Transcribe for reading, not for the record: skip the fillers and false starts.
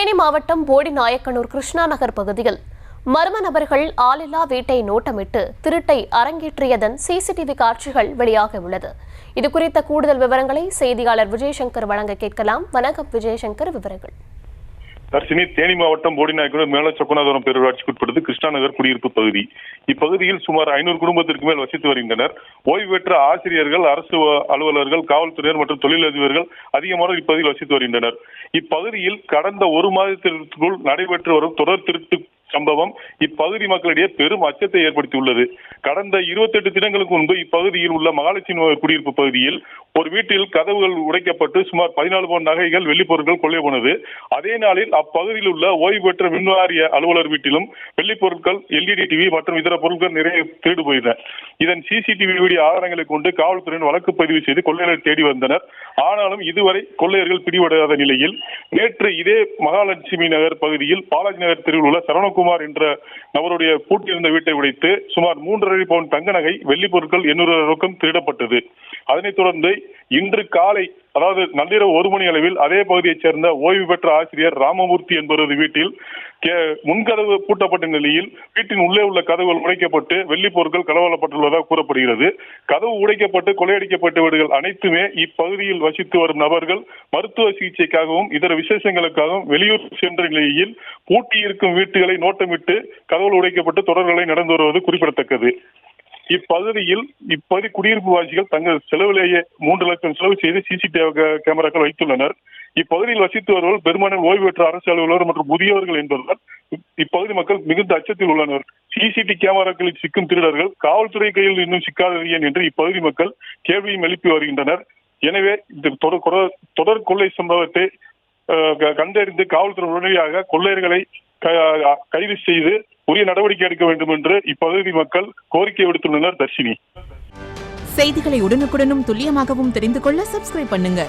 தேனி மாவட்டம் போடிநாயக்கனூர் கிருஷ்ணா நகர் பகுதியில் மர்ம நபர்கள் ஆளில்லா வீட்டை நோட்டமிட்டு திருட்டை அரங்கேற்றியதன் சிசிடிவி காட்சிகள் வெளியாக உள்ளது. இதுகுறித்த கூடுதல் விவரங்களை செய்தியாளர் விஜயசங்கர் வழங்க கேட்கலாம். வணக்கம் விஜயசங்கர், விவரங்கள். தர்ஷினி, தேனி மாவட்டம் போடிநாயக்கனூர் மேல சொக்கநாதபுரம் பேரூராட்சிக்கு உட்பட்டது கிருஷ்ணா நகர் குடியிருப்பு பகுதி. இப்பகுதியில் சுமார் 500 குடும்பத்திற்கு மேல் வசித்து வருகின்றனர். ஓய்வு பெற்ற ஆசிரியர்கள், அரசு அலுவலர்கள், காவல்துறையினர் மற்றும் தொழிலதிபர்கள் அதிகமாக இப்பகுதியில் வசித்து வருகின்றனர். இப்பகுதியில் கடந்த ஒரு மாதத்திற்குள் நடைபெற்று வரும் தொடர் திருட்டு சம்பவம் இப்பகுதி மக்களிடையே பெரும் அச்சத்தை ஏற்படுத்தியுள்ளது. கடந்த 28 தினங்களுக்கு முன்பு இப்பகுதியில் உள்ள மகாலட்சுமி நகர் குடியிருப்பு பகுதியில் ஒரு வீட்டில் கதவுகள் உடைக்கப்பட்டு சுமார் 14 பவுன் நகைகள், வெள்ளி பொருட்கள் கொள்ளை போனது. அதே நாளில் அப்பகுதியில் உள்ள ஓய்வு பெற்ற மின்வாரிய அலுவலர் வீட்டிலும் வெள்ளி பொருட்கள், LED டிவி மற்றும் இதர பொருட்கள் நிறைய திருடு போயின. இதன் சிசிடிவி வீடியோ ஆதாரங்களை கொண்டு காவல்துறையினர் வழக்கு பதிவு செய்து கொள்ளையர்களை தேடி வந்தனர். ஆனாலும் இதுவரை கொள்ளையர்கள் பிடிபடாத நிலையில் நேற்று இதே மகாலட்சுமி நகர் பகுதியில் பாலாஜி நகர் தெருவில் உள்ள சரவணகுமார் என்ற நபருடைய பூட்டியிருந்த வீட்டை உடைத்து சுமார் 3.5 பவுன் தங்க நகை, வெள்ளி பொருட்கள் 800 ரொக்கம் திருடப்பட்டது. அதனைத் தொடர்ந்து இன்று காலை, அதாவது நள்ளிரவு 1 மணி அளவில் அதே பகுதியைச் சேர்ந்த ஓய்வு பெற்ற ஆசிரியர் ராமமூர்த்தி என்பவரது வீட்டில் முன்கதவு பூட்டப்பட்ட நிலையில் வீட்டின் உள்ளே உள்ள கதவுகள் உடைக்கப்பட்டு வெள்ளி பொருட்கள் களவாடப்பட்டுள்ளதாக கூறப்படுகிறது. கதவு உடைக்கப்பட்டு கொள்ளையடிக்கப்பட்ட வீடுகள் அனைத்துமே இப்பகுதியில் வசித்து வரும் நபர்கள் மருத்துவ சிகிச்சைக்காகவும் இதர விசேஷங்களுக்காகவும் வெளியூர் சென்ற நிலையில் பூட்டி இருக்கும் வீட்டுகளை நோட்டமிட்டு கதவுகள் உடைக்கப்பட்டு தொடர்களை நடந்து வருவது குறிப்பிடத்தக்கது. இப்பகுதி குடியிருப்பு வாசிகள் தங்கள் செலவிலேயே 3 லட்சம் செலவு செய்து சிசிடிவி கேமராக்கள் வைத்துள்ளனர். இப்பகுதியில் வசித்து வருவர்கள் பெரும்பாலும் ஓய்வு பெற்ற அரசு அலுவலர் மற்றும் முதியவர்கள் என்பதால் இப்பகுதி மக்கள் மிகுந்த அச்சத்தில் உள்ளனர். சிசிடிவி கேமராக்களில் சிக்கும் திருடர்கள் காவல்துறை கையில் இன்னும் சிக்காதது ஏன் என்று இப்பகுதி மக்கள் கேள்வியும் எழுப்பி வருகின்றனர். எனவே இந்த தொடர் கொள்ளை சம்பவத்தை கண்டறிந்து காவல்துறை உடனடியாக கொள்ளையர்களை கைது செய்து உரிய நடவடிக்கை எடுக்க வேண்டும் என்று இப்பகுதி மக்கள் கோரிக்கை விடுத்துள்ளனர். தர்ஷினி, செய்திகளை உடனுக்குடனும் துல்லியமாகவும் தெரிந்து கொள்ள சப்ஸ்கிரைப் பண்ணுங்க.